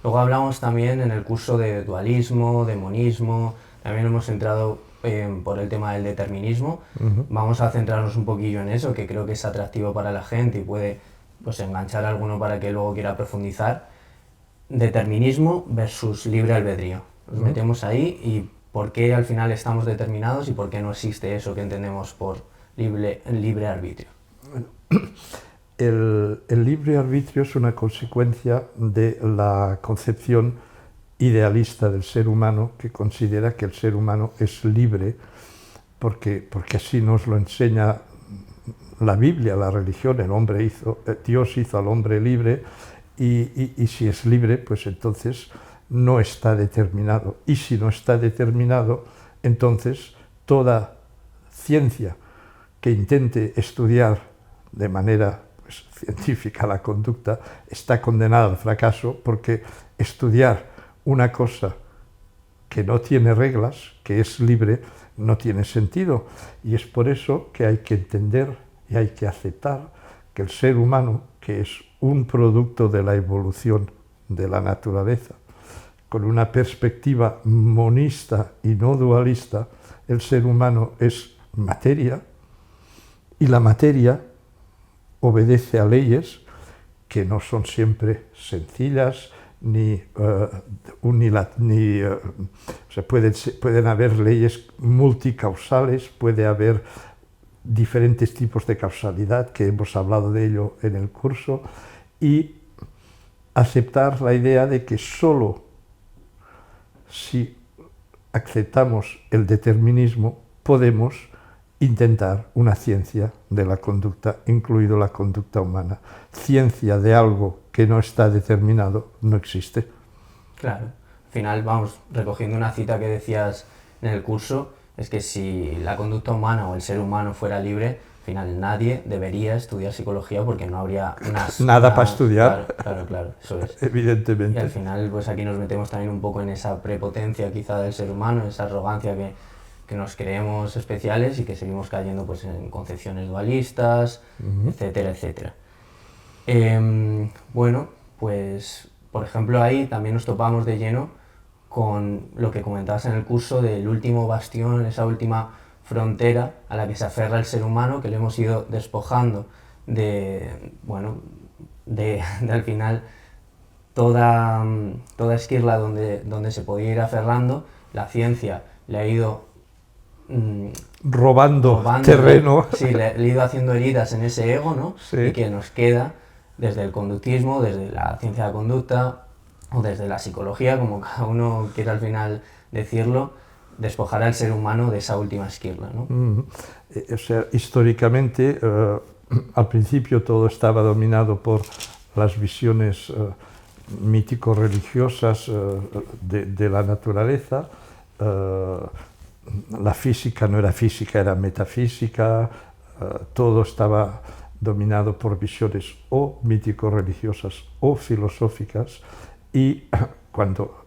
Luego hablamos también en el curso de dualismo, de monismo, también hemos entrado por el tema del determinismo. Vamos a centrarnos un poquillo en eso, que creo que es atractivo para la gente y puede pues enganchar a alguno para que luego quiera profundizar. Determinismo versus libre albedrío. Nos metemos ahí y por qué al final estamos determinados y por qué no existe eso que entendemos por libre arbitrio. El libre arbitrio es una consecuencia de la concepción idealista del ser humano, que considera que el ser humano es libre, porque así nos lo enseña la Biblia, la religión. Dios hizo al hombre libre, y si es libre, pues entonces no está determinado. Y si no está determinado, entonces toda ciencia que intente estudiar de manera científica la conducta está condenada al fracaso, porque estudiar una cosa que no tiene reglas, que es libre, no tiene sentido. Y es por eso que hay que entender y hay que aceptar que el ser humano, que es un producto de la evolución de la naturaleza, con una perspectiva monista y no dualista, el ser humano es materia, y la materia obedece a leyes que no son siempre sencillas, pueden haber leyes multicausales, puede haber diferentes tipos de causalidad, que hemos hablado de ello en el curso, y aceptar la idea de que solo si aceptamos el determinismo podemos intentar una ciencia de la conducta, incluido la conducta humana. Ciencia de algo que no está determinado no existe. Claro, al final vamos recogiendo una cita que decías en el curso, es que si la conducta humana o el ser humano fuera libre, al final nadie debería estudiar psicología porque no habría nada para estudiar. Claro, eso es. Evidentemente. Y al final pues aquí nos metemos también un poco en esa prepotencia quizá del ser humano, esa arrogancia que nos creemos especiales y que seguimos cayendo pues en concepciones dualistas, etcétera, etcétera. Bueno, pues por ejemplo ahí también nos topamos de lleno con lo que comentabas en el curso del último bastión, esa última frontera a la que se aferra el ser humano, que le hemos ido despojando de al final toda esquirla donde se podía ir aferrando. La ciencia le ha ido robando terreno. Sí, le ha ido haciendo heridas en ese ego, ¿no? Sí. Y que nos queda desde el conductismo, desde la ciencia de la conducta o desde la psicología, como cada uno quiera al final decirlo, despojar al ser humano de esa última esquirla, ¿no? O sea, históricamente, al principio todo estaba dominado por las visiones mítico-religiosas de la naturaleza. La física no era física, era metafísica. Todo estaba dominado por visiones o mítico-religiosas o filosóficas, y cuando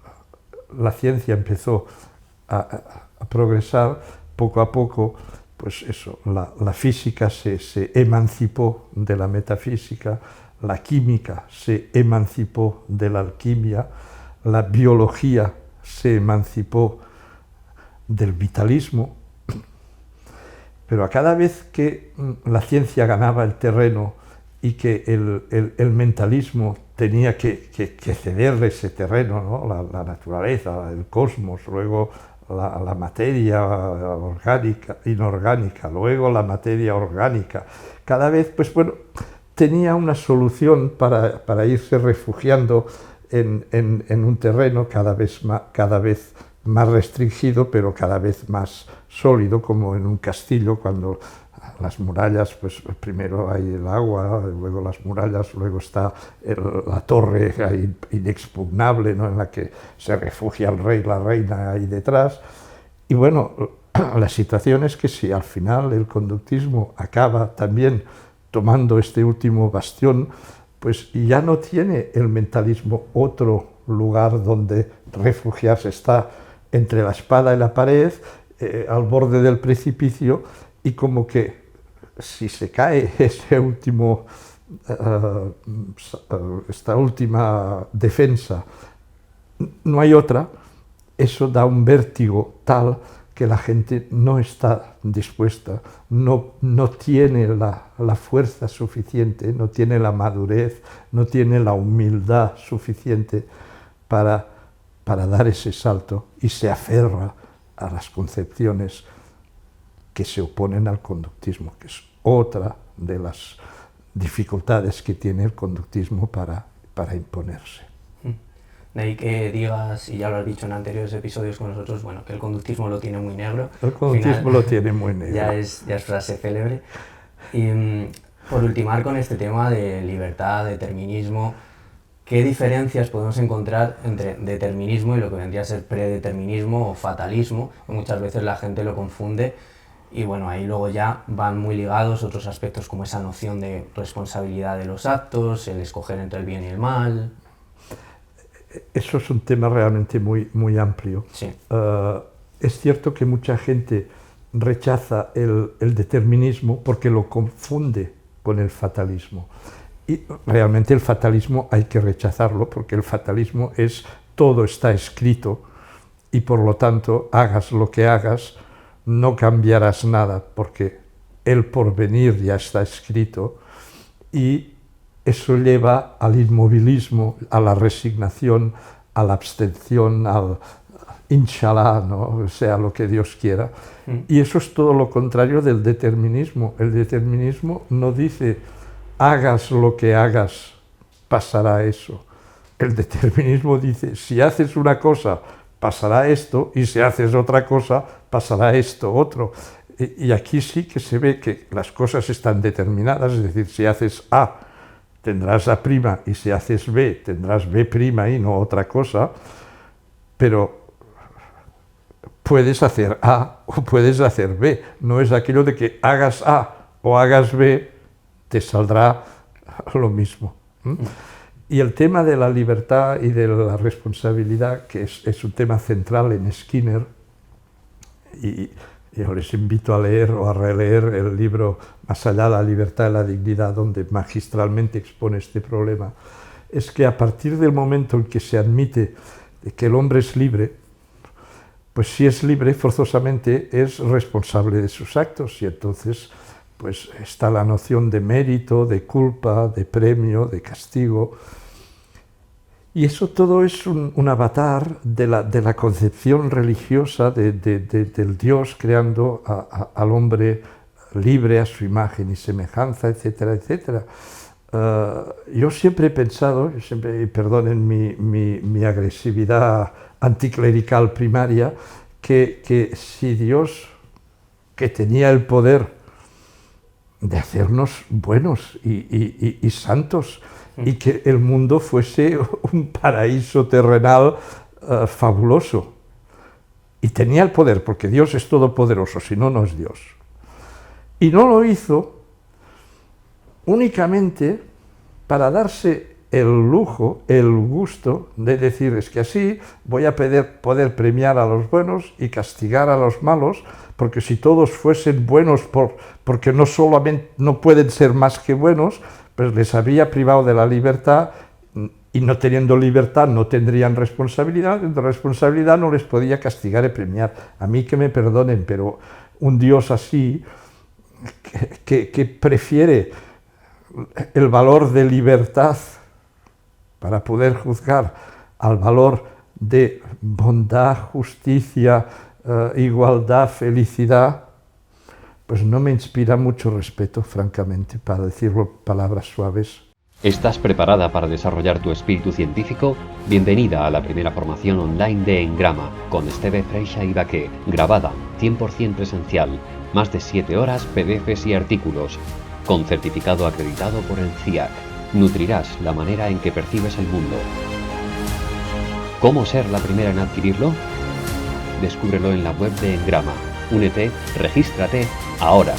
la ciencia empezó a progresar, poco a poco, pues eso, la física se emancipó de la metafísica, la química se emancipó de la alquimia, la biología se emancipó del vitalismo, pero a cada vez que la ciencia ganaba el terreno y que el mentalismo tenía que cederle ese terreno, ¿no? La naturaleza, el cosmos, luego la materia orgánica, inorgánica, luego la materia orgánica, cada vez, pues bueno, tenía una solución para irse refugiando en un terreno cada vez más restringido, pero cada vez más sólido, como en un castillo, cuando las murallas, pues primero hay el agua, luego las murallas, luego está la torre inexpugnable, ¿no?, en la que se refugia el rey, la reina ahí detrás. Y bueno, la situación es que si al final el conductismo acaba también tomando este último bastión, pues ya no tiene el mentalismo otro lugar donde refugiarse, está entre la espada y la pared, al borde del precipicio, y como que si se cae esta última defensa no hay otra, eso da un vértigo tal que la gente no está dispuesta, no tiene la fuerza suficiente, no tiene la madurez, no tiene la humildad suficiente para dar ese salto y se aferra a las concepciones que se oponen al conductismo, que es otra de las dificultades que tiene el conductismo para imponerse. De ahí que digas, y ya lo has dicho en anteriores episodios con nosotros, bueno, que el conductismo lo tiene muy negro. El conductismo lo tiene muy negro. Ya es frase célebre. Y por ultimar con este tema de libertad, determinismo, ¿qué diferencias podemos encontrar entre determinismo y lo que vendría a ser predeterminismo o fatalismo? Muchas veces la gente lo confunde y bueno, ahí luego ya van muy ligados otros aspectos como esa noción de responsabilidad de los actos, el escoger entre el bien y el mal. Eso es un tema realmente muy amplio. Sí. Es cierto que mucha gente rechaza el determinismo porque lo confunde con el fatalismo. Y realmente el fatalismo hay que rechazarlo porque el fatalismo es todo está escrito y por lo tanto hagas lo que hagas no cambiarás nada porque el porvenir ya está escrito y eso lleva al inmovilismo, a la resignación, a la abstención, al inshallah, ¿no? Sea lo que Dios quiera. Y eso es todo lo contrario del determinismo. El determinismo no dice hagas lo que hagas, pasará eso. El determinismo dice si haces una cosa, pasará esto, y si haces otra cosa, pasará esto, otro. Y aquí sí que se ve que las cosas están determinadas, es decir, si haces A, tendrás A', y si haces B, tendrás B' y no otra cosa, pero puedes hacer A o puedes hacer B. No es aquello de que hagas A o hagas B, te saldrá lo mismo. Y el tema de la libertad y de la responsabilidad, que es un tema central en Skinner, y yo les invito a leer o a releer el libro Más allá de la libertad y la dignidad, donde magistralmente expone este problema, es que a partir del momento en que se admite que el hombre es libre, pues si es libre, forzosamente es responsable de sus actos, y entonces pues está la noción de mérito, de culpa, de premio, de castigo. Y eso todo es un avatar de la concepción religiosa del Dios creando al hombre libre a su imagen y semejanza, etcétera, etcétera. Yo siempre he pensado, y perdonen mi agresividad anticlerical primaria, que si Dios, que tenía el poder de hacernos buenos y santos, y que el mundo fuese un paraíso terrenal fabuloso. Y tenía el poder, porque Dios es todopoderoso, si no, no es Dios. Y no lo hizo únicamente para darse el lujo, el gusto de decir, es que así voy a poder premiar a los buenos y castigar a los malos, porque si todos fuesen buenos porque no solamente no pueden ser más que buenos, pues les había privado de la libertad, y no teniendo libertad no tendrían responsabilidad, de responsabilidad no les podía castigar y premiar. A mí que me perdonen, pero un Dios así, que prefiere el valor de libertad para poder juzgar al valor de bondad, justicia, igualdad, felicidad, pues no me inspira mucho respeto, francamente, para decirlo palabras suaves. ¿Estás preparada para desarrollar tu espíritu científico? Bienvenida a la primera formación online de Engrama, con Esteve Freixa y Baqué, grabada, 100% presencial, más de 7 horas, PDFs y artículos, con certificado acreditado por el CIAC. Nutrirás la manera en que percibes el mundo. ¿Cómo ser la primera en adquirirlo? Descúbrelo en la web de Engrama. Únete, regístrate ahora.